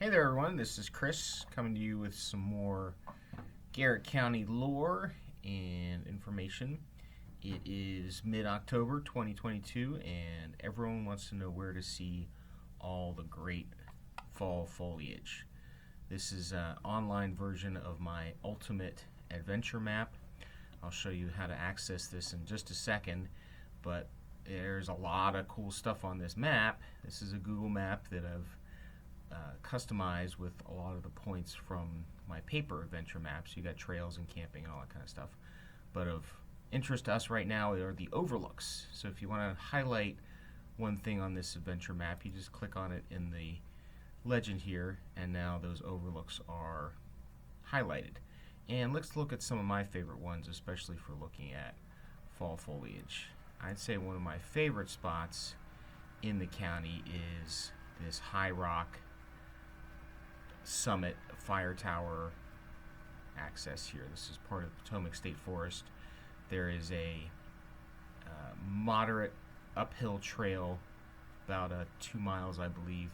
Hey there everyone, this is Chris coming to you with some more Garrett County lore and information. It is mid-October 2022 and everyone wants to know where to see all the great fall foliage. This is an online version of my ultimate adventure map. I'll show you how to access this in just a second, but there's a lot of cool stuff on this map. This is a Google map that I've customized with a lot of the points from my paper adventure maps. You got trails and camping and all that kind of stuff. But of interest to us right now are the overlooks. So if you want to highlight one thing on this adventure map, you just click on it in the legend here, and now those overlooks are highlighted. And let's look at some of my favorite ones, especially for looking at fall foliage. I'd say one of my favorite spots in the county is this high rock summit fire tower access here. This is part of Potomac State Forest. There is a moderate uphill trail, about 2 miles I believe,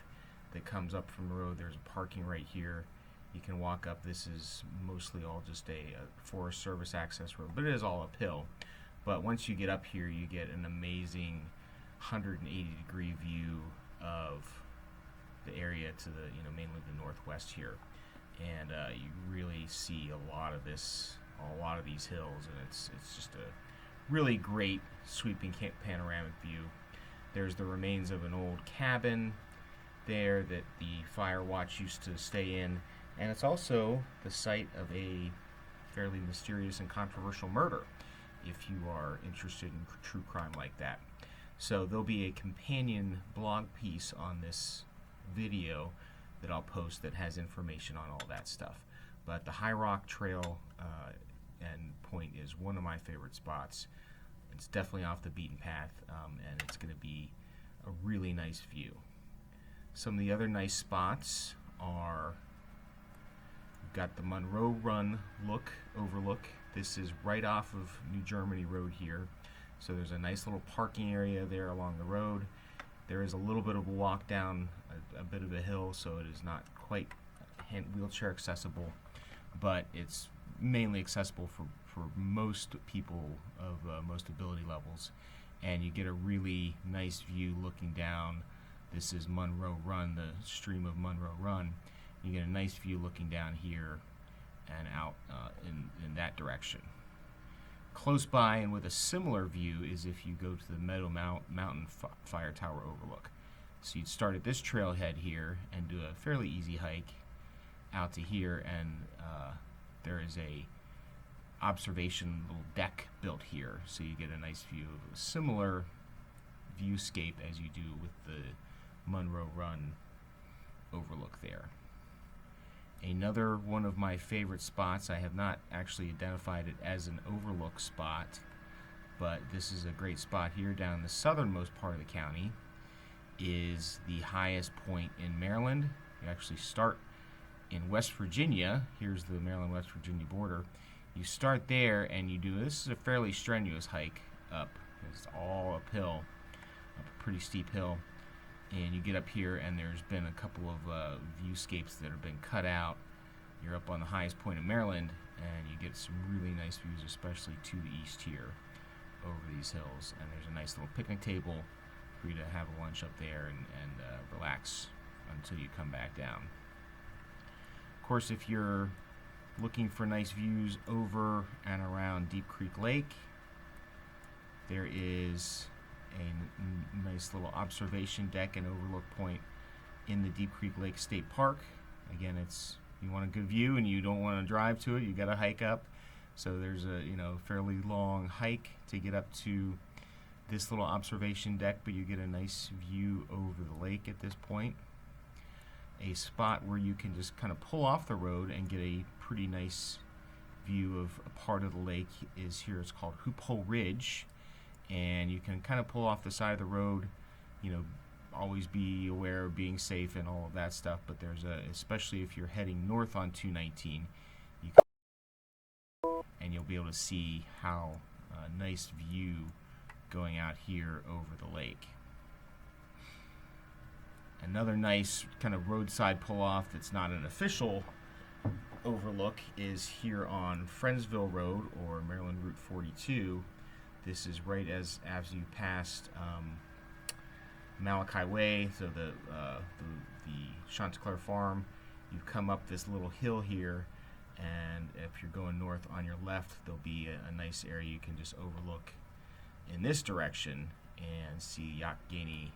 that comes up from the road. There's a parking right here. You can walk up. This is mostly all just a Forest Service access road, but it is all uphill. But once you get up here, you get an amazing 180-degree view of the area to the, mainly the northwest here, and you really see a lot of these hills, and it's just a really great sweeping panoramic view. There's the remains of an old cabin there that the fire watch used to stay in, and it's also the site of a fairly mysterious and controversial murder, if you are interested in true crime like that. So there'll be a companion blog piece on this video that I'll post that has information on all that stuff. But the High Rock Trail and point is one of my favorite spots. It's definitely off the beaten path, and it's going to be a really nice view. Some of the other nice spots are, we've got the Monroe Run Overlook. This is right off of New Germany Road here. So there's a nice little parking area there along the road. There is a little bit of a walk down a bit of a hill, so it is not quite wheelchair accessible, but it's mainly accessible for most people of most ability levels. And you get a really nice view looking down. This is Monroe Run, the stream of Monroe Run. You get a nice view looking down here and out in that direction. Close by and with a similar view is if you go to the Meadow Mountain Fire Tower Overlook. So you'd start at this trailhead here and do a fairly easy hike out to here, and there is a observation little deck built here, so you get a nice view of a similar viewscape as you do with the Monroe Run Overlook there. Another one of my favorite spots, I have not actually identified it as an overlook spot, but this is a great spot here down in the southernmost part of the county, is the highest point in Maryland. You actually start in West Virginia. Here's the Maryland-West Virginia border. You start there and you do, this is a fairly strenuous hike up. It's all uphill, up a pretty steep hill. And you get up here and there's been a couple of viewscapes that have been cut out. You're up on the highest point in Maryland and you get some really nice views, especially to the east here over these hills. And there's a nice little picnic table for you to have a lunch up there and relax until you come back down. Of course, if you're looking for nice views over and around Deep Creek Lake, there is a nice little observation deck and overlook point in the Deep Creek Lake State Park. Again, you want a good view and you don't want to drive to it, you got to hike up. So there's a fairly long hike to get up to this little observation deck, but you get a nice view over the lake at this point. A spot where you can just kind of pull off the road and get a pretty nice view of a part of the lake is here. It's called Hoop Hole Ridge, and you can kind of pull off the side of the road, always be aware of being safe and all of that stuff, but there's especially if you're heading north on 219, and you'll be able to see how nice view going out here over the lake. Another nice kind of roadside pull-off that's not an official overlook is here on Friendsville Road, or Maryland Route 42. This is right as you passed Malachi Way, so the Chanticleer Farm. You come up this little hill here, and if you're going north on your left, there'll be a nice area you can just overlook in this direction and see Youghiogheny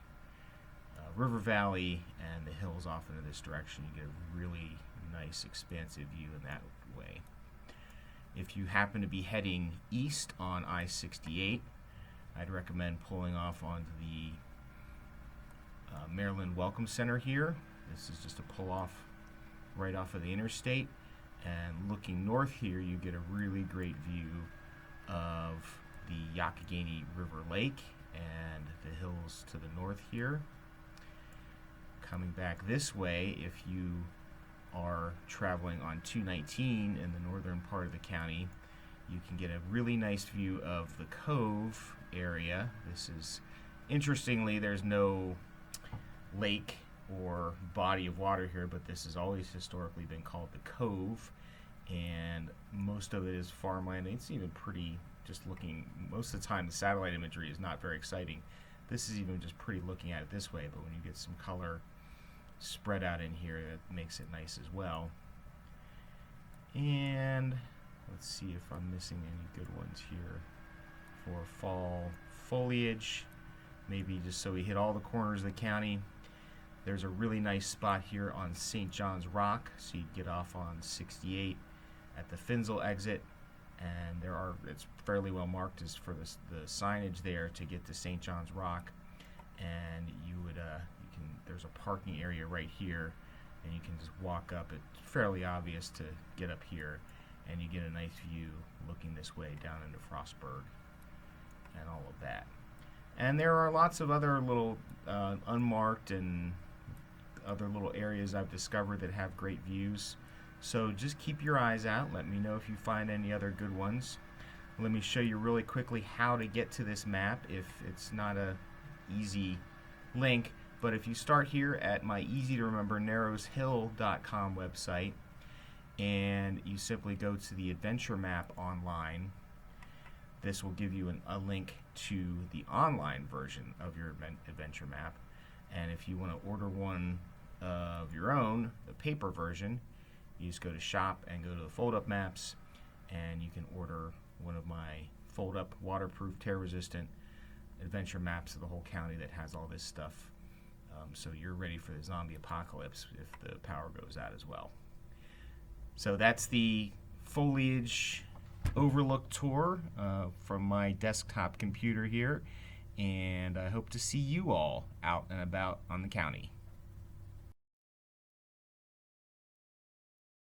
River Valley and the hills off into this direction. You get a really nice expansive view in that way. If you happen to be heading east on I-68, I'd recommend pulling off onto the Maryland Welcome Center here. This is just a pull off right off of the interstate, and looking north here you get a really great view of the Youghiogheny River Lake and the hills to the north here. Coming back this way, if you are traveling on 219 in the northern part of the county, you can get a really nice view of the Cove area. This is, interestingly, there's no lake or body of water here, but this has always historically been called the Cove, and most of it is farmland. It's even pretty, just looking, most of the time the satellite imagery is not very exciting. This is even just pretty looking at it this way, but when you get some color spread out in here, that makes it nice as well. And let's see if I'm missing any good ones here for fall foliage, maybe just so we hit all the corners of the county. There's a really nice spot here on St. John's Rock, so you get off on 68 at the Friendsville exit, and it's fairly well marked as for the signage there to get to St. John's Rock, and there's a parking area right here, and you can just walk up. It's fairly obvious to get up here, and you get a nice view looking this way down into Frostburg and all of that. And there are lots of other little unmarked and other little areas I've discovered that have great views. So just keep your eyes out. Let me know if you find any other good ones. Let me show you really quickly how to get to this map if it's not a easy link. But if you start here at my easy to remember narrowshill.com website, and you simply go to the adventure map online, this will give you a link to the online version of your adventure map. And if you want to order one of your own, the paper version, you just go to shop and go to the fold up maps, and you can order one of my fold up, waterproof, tear resistant adventure maps of the whole county that has all this stuff. So you're ready for the zombie apocalypse if the power goes out as well. So that's the Foliage Overlook tour from my desktop computer here, and I hope to see you all out and about on the county.